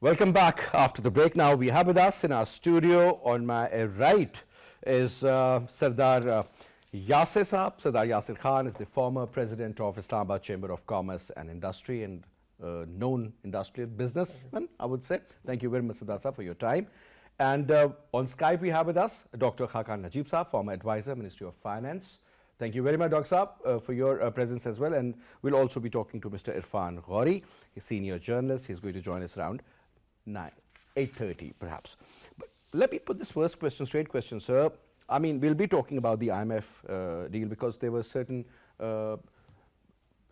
Welcome back after the break. Now we have with us in our studio on my right is Sardar Yasir Saab. Sardar Yasir Khan is the former president of Islamabad Chamber of Commerce and Industry and known industrial businessman, I would say. Thank you very much, Sardar Saab, for your time. And on Skype we have with us Dr. Khakan Najib Saab, former advisor, Ministry of Finance. Thank you very much, Dr. Saab, for your presence as well. And we'll also be talking to Mr. Irfan Ghori, he's senior journalist. He's going to join us around 8:30 perhaps. But let me put this first question, straight question, sir. I mean, we'll be talking about the IMF deal because there was certain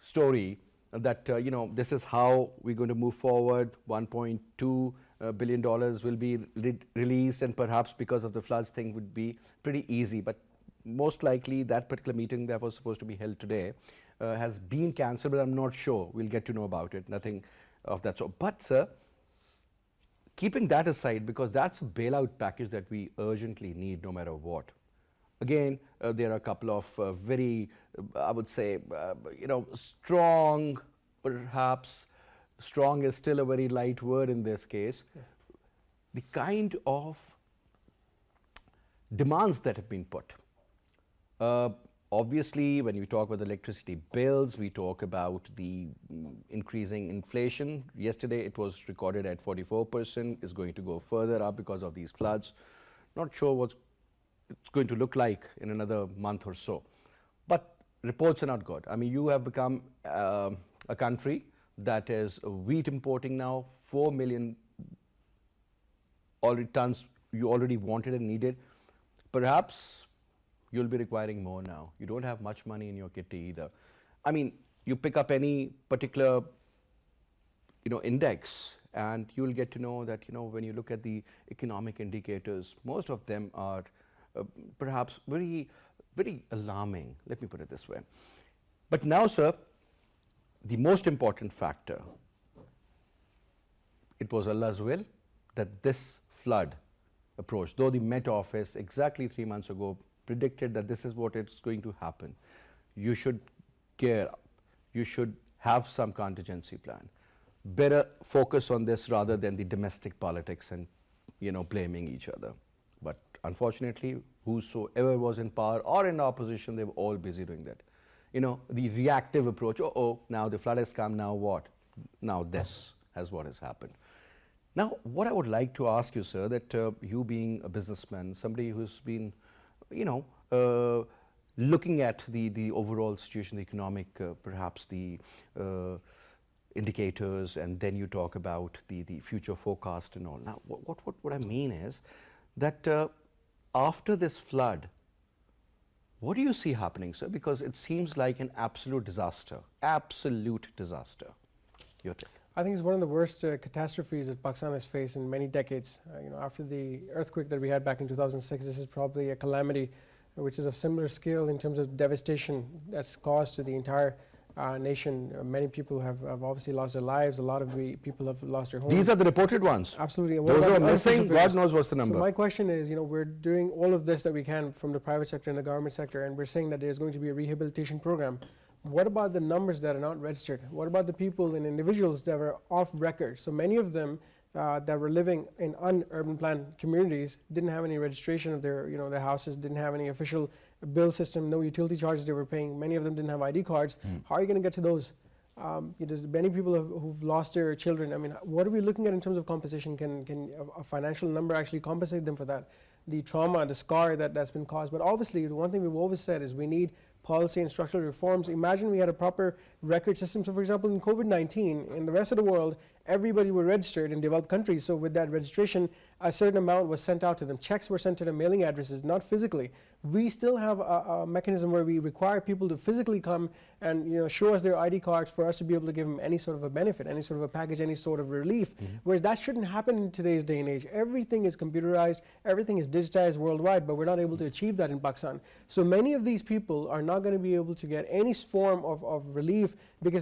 story that, you know, this is how we're going to move forward. $1.2 billion will be released, and perhaps because of the floods thing would be pretty easy. But most likely that particular meeting that was supposed to be held today has been cancelled, but I'm not sure. We'll get to know about it. Nothing of that sort. But, sir, keeping that aside, because that's a bailout package that we urgently need no matter what. Again, there are a couple of very, I would say, you know, strong, perhaps strong is still a very light word in this case. Yeah. The kind of demands that have been put. Obviously, when we talk about electricity bills, we talk about the increasing inflation. Yesterday, it was recorded at 44%. It's going to go further up because of these floods. Not sure what it's going to look like in another month or so. But reports are not good. I mean, you have become a country that is wheat importing now, 4 million already tons you already wanted and needed. Perhaps you'll be requiring more now. You don't have much money in your kitty either. I mean, you pick up any particular, you know, index, and you'll get to know that, you know, when you look at the economic indicators, most of them are perhaps very, very alarming. Let me put it this way. But now, sir, the most important factor, it was Allah's will that this flood approach, though the Met Office exactly 3 months ago predicted that this is what it's going to happen. You should gear up. You should have some contingency plan. Better focus on this rather than the domestic politics and, you know, blaming each other. But unfortunately, whosoever was in power or in opposition, they were all busy doing that. You know, the reactive approach, oh, now the flood has come, now what? Now this has what has happened. Now, what I would like to ask you, sir, that you being a businessman, somebody who's been, you know, looking at the overall situation, the economic, perhaps the indicators, and then you talk about the future forecast and all. Now, what I mean is that after this flood, what do you see happening, sir? Because it seems like an absolute disaster, absolute disaster. Your take? I think it's one of the worst catastrophes that Pakistan has faced in many decades. You know, after the earthquake that we had back in 2006, this is probably a calamity which is of similar scale in terms of devastation that's caused to the entire nation. Many people have obviously lost their lives. A lot of the people have lost their homes. These are the reported ones. Absolutely. Those who are missing, God knows what's the number. So my question is, you know, we're doing all of this that we can from the private sector and the government sector, and we're saying that there's going to be a rehabilitation program. What about the numbers that are not registered? What about the people and individuals that were off record? So many of them that were living in un-urban plan communities didn't have any registration of their, you know, their houses, didn't have any official bill system, no utility charges they were paying. Many of them didn't have ID cards. How are you going to get to those? There's many people who've lost their children. I mean, what are we looking at in terms of compensation? Can a financial number actually compensate them for that? The trauma, the scar that's been caused. But obviously, the one thing we've always said is we need policy and structural reforms. Imagine we had a proper record system. So for example, in COVID-19, in the rest of the world, everybody were registered in developed countries. So with that registration, a certain amount was sent out to them. Checks were sent to their mailing addresses, not physically. We still have a mechanism where we require people to physically come and, you know, show us their ID cards for us to be able to give them any sort of a benefit, any sort of a package, any sort of relief. Whereas that shouldn't happen in today's day and age. Everything is computerized, everything is digitized worldwide, but we're not able to achieve that in Pakistan. So many of these people are not going to be able to get any form of relief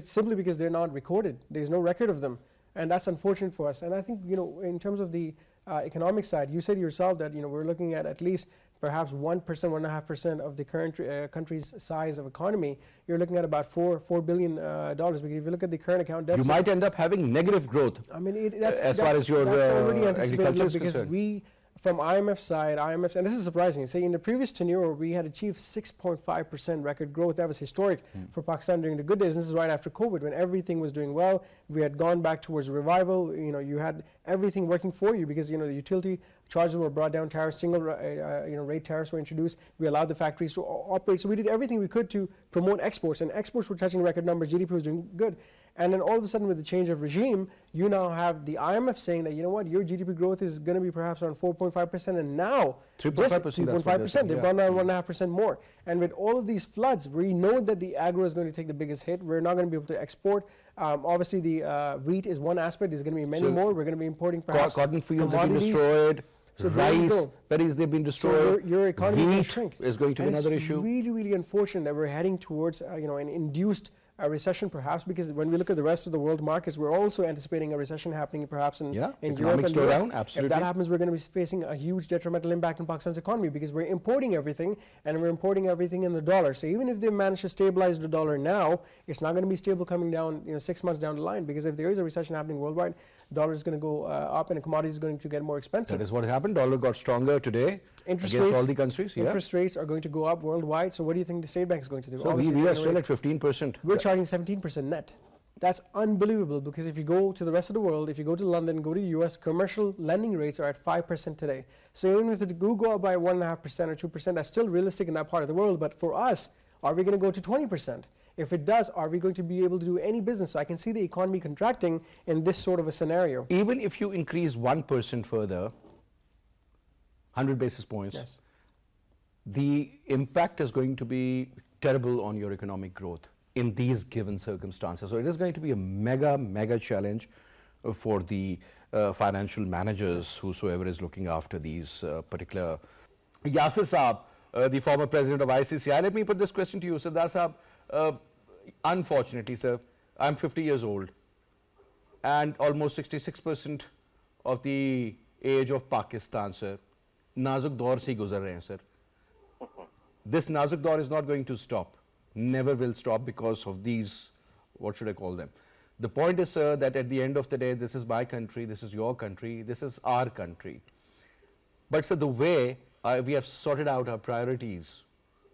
simply because they're not recorded. There's no record of them. And that's unfortunate for us. And I think, you know, in terms of the economic side, you said yourself that, you know, we're looking at least perhaps 1%, 1.5% of the current country's size of economy, you're looking at about $4 billion. Because if you look at the current account deficit, you might end up having negative growth. I mean, as far as your already agriculture is because concerned. we, from IMF side, and this is surprising, say in the previous tenure we had achieved 6.5% record growth. That was historic for Pakistan during the good days. This is right after COVID, when everything was doing well. We had gone back towards revival. You know, you had everything working for you because, you know, the utility charges were brought down, tariffs, single rate tariffs were introduced. We allowed the factories to operate. So we did everything we could to promote exports, and exports were touching record numbers. GDP was doing good. And then all of a sudden, with the change of regime, you now have the IMF saying that, you know what, your GDP growth is going to be perhaps around 4.5%, and now 3.5%. 3.5%. They've gone down 1.5% more. And with all of these floods, we know that the agro is going to take the biggest hit. We're not going to be able to export. Obviously, the wheat is one aspect. There's going to be many more. We're going to be importing perhaps cotton fields have been destroyed. So rice, berries, they've been destroyed. So your economy will Wheat shrink. is going to be another issue. It's really, really unfortunate that we're heading towards an induced recession, perhaps, because when we look at the rest of the world markets, we're also anticipating a recession happening perhaps in Europe and slowdown, US. absolutely. If that happens, we're going to be facing a huge detrimental impact on Pakistan's economy because we're importing everything, and we're importing everything in the dollar. So even if they manage to stabilize the dollar now, it's not going to be stable coming down 6 months down the line, because if there is a recession happening worldwide, dollar is going to go up and the commodity is going to get more expensive. That is what happened. Dollar got stronger today against all the countries. Interest rates are going to go up worldwide. So what do you think the state bank is going to do? So we are still at 15%. We're charging 17% net. That's unbelievable, because if you go to the rest of the world, if you go to London, go to the US, commercial lending rates are at 5% today. So even if they do go up by 1.5% or 2%, that's still realistic in that part of the world. But for us, are we going to go to 20%? If it does, are we going to be able to do any business? So I can see the economy contracting in this sort of a scenario. Even if you increase 1% further, 100 basis points, Yes. the impact is going to be terrible on your economic growth in these given circumstances. So it is going to be a mega challenge for the financial managers, whosoever is looking after these particular. Yasir Saab, the former president of ICCI, let me put this question to you. Sardar Saab, unfortunately, sir, I'm 50 years old, and almost 66% of the age of Pakistan, sir, nazuk daur se guzar rahe hain, sir. This nazuk daur is not going to stop, never will stop, because of these, what should I call them? The point is, sir, that at the end of the day, this is my country, this is your country, this is our country. But sir, the way we have sorted out our priorities,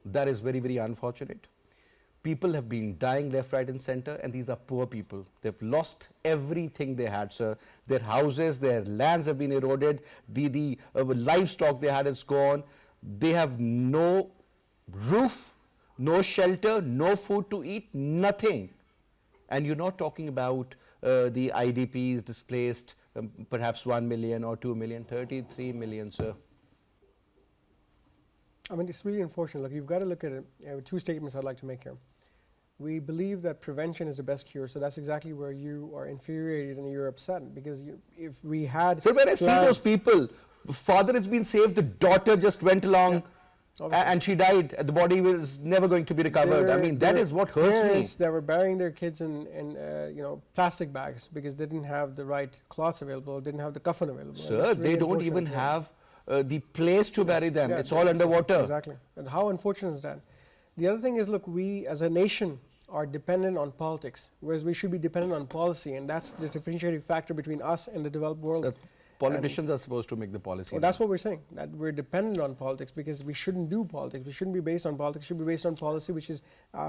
that is very unfortunate. People have been dying left, right and center, and these are poor people. They've lost everything they had, sir. Their houses, their lands have been eroded, the livestock they had is gone. They have no roof, no shelter, no food to eat, nothing. And you're not talking about the IDPs displaced, perhaps 1 million or 2 million, 33 million, sir. I mean, it's really unfortunate. Look, you've got to look at it. Two statements I'd like to make here. We believe that prevention is the best cure, so that's exactly where you are infuriated and you're upset, because if we had... So when I see those people, father has been saved, the daughter just went along and she died, the body was never going to be recovered. I mean, that is what hurts me. Parents that were burying their kids in plastic bags because they didn't have the right cloths available, didn't have the coffin available. Sir, they don't even have the place to bury them. It's all underwater. Exactly. And how unfortunate is that? The other thing is, look, we as a nation are dependent on politics, whereas we should be dependent on policy, and that's the differentiating factor between us and the developed world. So politicians are supposed to make the policy. Well, that's what we're saying, that we're dependent on politics, because we shouldn't do politics. We shouldn't be based on politics. We should be based on policy, which is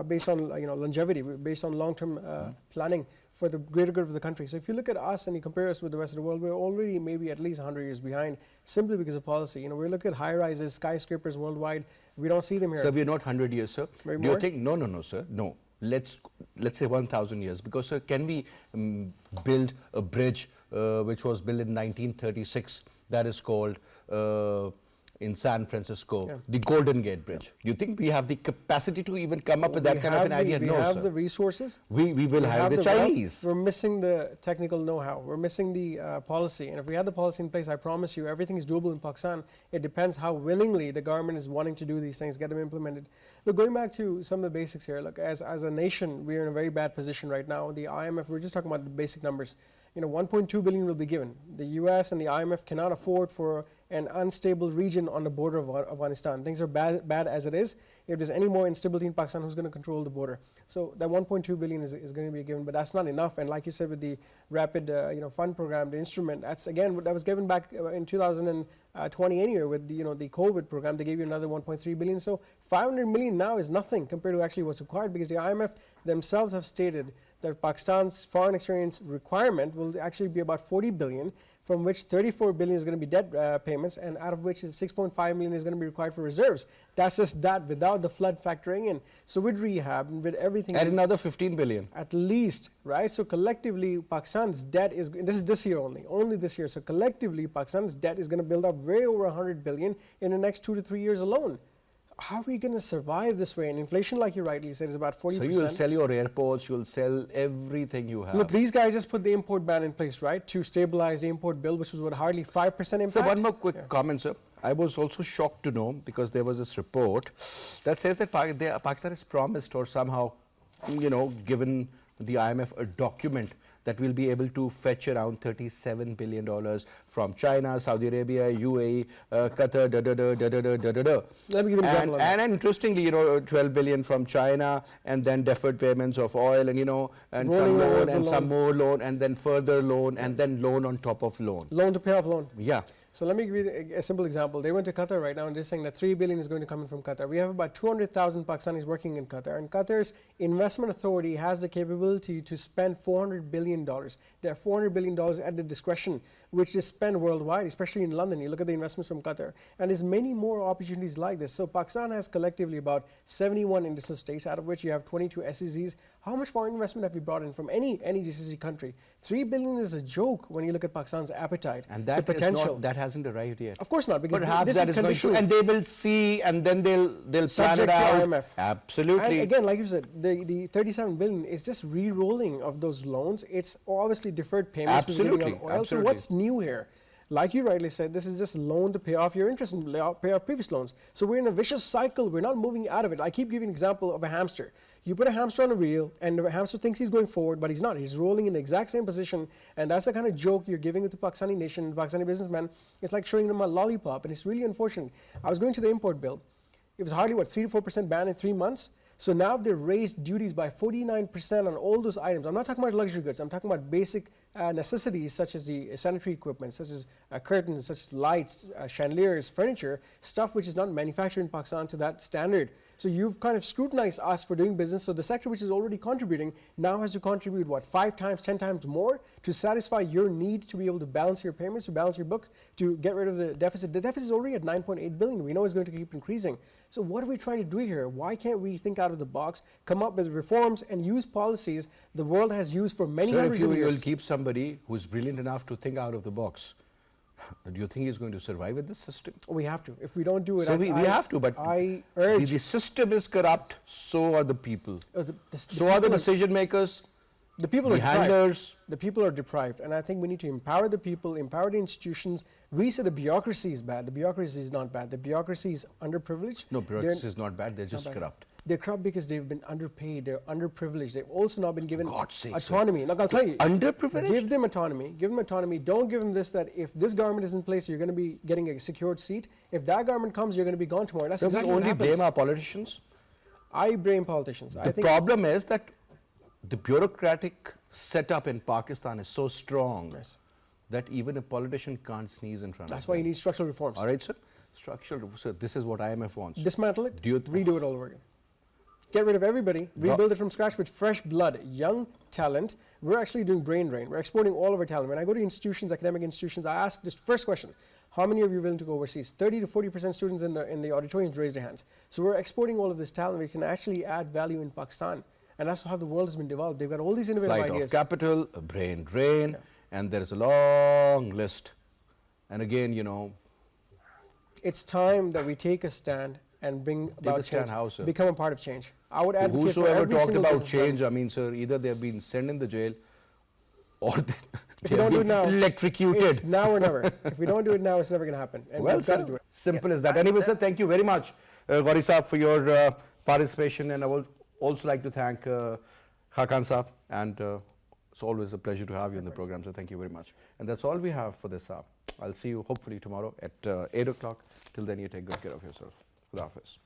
based on longevity, based on long-term planning for the greater good of the country. So if you look at us and you compare us with the rest of the world, we're already maybe at least 100 years behind, simply because of policy. We're looking at high-rises, skyscrapers worldwide. We don't see them here. Sir, we're not 100 years, sir. Maybe do more? You think? No, sir. No. Let's say 1,000 years, because sir, can we build a bridge which was built in 1936 that is called in San Francisco, the Golden Gate Bridge? Do you think we have the capacity to even come up with that kind of an idea? We No, have sir. the resources. We will hire the Chinese. We're missing the technical know-how. We're missing the policy. And if we had the policy in place, I promise you, everything is doable in Pakistan. It depends how willingly the government is wanting to do these things, get them implemented. Look, going back to some of the basics here, look, as a nation, we're in a very bad position right now. The IMF, we're just talking about the basic numbers. 1.2 billion will be given. The US and the IMF cannot afford for an unstable region on the border of Afghanistan. Things are bad as it is. If there's any more instability in Pakistan, who's going to control the border? So that 1.2 billion is going to be given, but that's not enough. And like you said, with the rapid fund program, the instrument, that's again that was given back in 2020 anyway. With the COVID program, they gave you another 1.3 billion. So 500 million now is nothing compared to actually what's required, because the IMF themselves have stated that Pakistan's foreign exchange requirement will actually be about 40 billion, from which 34 billion is going to be debt payments, and out of which 6.5 million is going to be required for reserves. That's just that without the flood factoring in. So with rehab and with everything, and another 15 billion at least, right? So collectively, Pakistan's debt is this year only this year. So collectively, Pakistan's debt is going to build up way over 100 billion in the next 2 to 3 years alone. How are we going to survive this way? And inflation, like you rightly said, is about 40%. So you'll sell your airports, you'll sell everything you have. Look, these guys just put the import ban in place, right, to stabilize the import bill, which was what, hardly 5% impact? So one more quick comment, sir. I was also shocked to know, because there was this report that says that Pakistan has promised, or somehow, given the IMF a document that we'll be able to fetch around $37 billion from China, Saudi Arabia, UAE, Qatar, Let me give you an example. And interestingly, 12 billion from China, and then deferred payments of oil, and and some loan, and some more loan, and then further loan, and then loan on top of loan. Loan to pay off loan. Yeah. So let me give you a simple example. They went to Qatar right now, and they're saying that 3 billion is going to come in from Qatar. We have about 200,000 Pakistanis working in Qatar, and Qatar's investment authority has the capability to spend $400 billion. They have $400 billion at the discretion, which is spent worldwide, especially in London. You look at the investments from Qatar, and there's many more opportunities like this. So Pakistan has collectively about 71 industrial states, out of which you have 22 SEZs. How much foreign investment have we brought in from any GCC country? 3 billion is a joke when you look at Pakistan's appetite, and that the potential. that hasn't arrived yet. Of course not, because perhaps that is going to, and they will see, and then they'll plan it out. To IMF. Absolutely. And again, like you said, the 37 billion is just re-rolling of those loans. It's obviously deferred payments. Absolutely. On oil. So what's new here? Like you rightly said, this is just loan to pay off your interest and pay off previous loans. So we're in a vicious cycle. We're not moving out of it. I keep giving an example of a hamster. You put a hamster on a wheel, and the hamster thinks he's going forward, but he's not. He's rolling in the exact same position, and that's the kind of joke you're giving to the Pakistani nation, the Pakistani businessman. It's like showing them a lollipop, and it's really unfortunate. I was going to the import bill. It was hardly, 3 to 4% ban in 3 months? So now they've raised duties by 49% on all those items. I'm not talking about luxury goods. I'm talking about basic necessities, such as the sanitary equipment, such as curtains, such as lights, chandeliers, furniture, stuff which is not manufactured in Pakistan to that standard. So you've kind of scrutinized us for doing business. So the sector which is already contributing now has to contribute, 5 times, 10 times more to satisfy your need to be able to balance your payments, to balance your books, to get rid of the deficit. The deficit is already at 9.8 billion. We know it's going to keep increasing. So what are we trying to do here? Why can't we think out of the box, come up with reforms, and use policies the world has used for many hundreds of years? So if you will keep somebody who's brilliant enough to think out of the box, do you think he's going to survive with this system? We have to. If we don't do it, so we have to, but I urge. The system is corrupt, so are the people. So are the decision makers. The people are handlers. The people are deprived, and I think we need to empower the people, empower the institutions. We say the bureaucracy is bad. The bureaucracy is not bad. The bureaucracy is underprivileged. No, bureaucracy is not bad. They're just corrupt. They're corrupt because they've been underpaid. They're underprivileged. They've also not been given autonomy. Sake, look, I'll tell you. Underprivileged? Give them autonomy. Give them autonomy. Don't give them this, that if this government is in place, you're going to be getting a secured seat. If that government comes, you're going to be gone tomorrow. That's exactly what happens. We only blame our politicians? I blame politicians. The problem is that the bureaucratic setup in Pakistan is so strong that even a politician can't sneeze in front of them. That's why you need structural reforms. All right, sir. Structural. So this is what IMF wants. Dismantle it, redo it all over again. Get rid of everybody, rebuild it from scratch with fresh blood, young talent. We're actually doing brain drain. We're exporting all of our talent. When I go to institutions, academic institutions, I ask this first question: how many of you are willing to go overseas? 30 to 40% students in the auditoriums raise their hands. So we're exporting all of this talent. We can actually add value in Pakistan. And that's how the world has been developed. They've got all these innovative ideas. Flight of capital, a brain drain, and there is a long list. And again, it's time that we take a stand and bring about change. How, sir? Become a part of change. I would advocate whosoever for every talked about change, I mean, sir, either they have been sent in the jail or they have been electrocuted. It's now or never. If we don't do it now, it's never going to happen. And we've got to do it. Simple as that. Anyway, sir, thank you very much, Gauri Saab, for your participation. And I would also like to thank Khakan Saab and It's always a pleasure to have you in the program, so thank you very much. And that's all we have for this hour. I'll see you hopefully tomorrow at 8 o'clock. Till then, you take good care of yourself. Khuda Hafiz.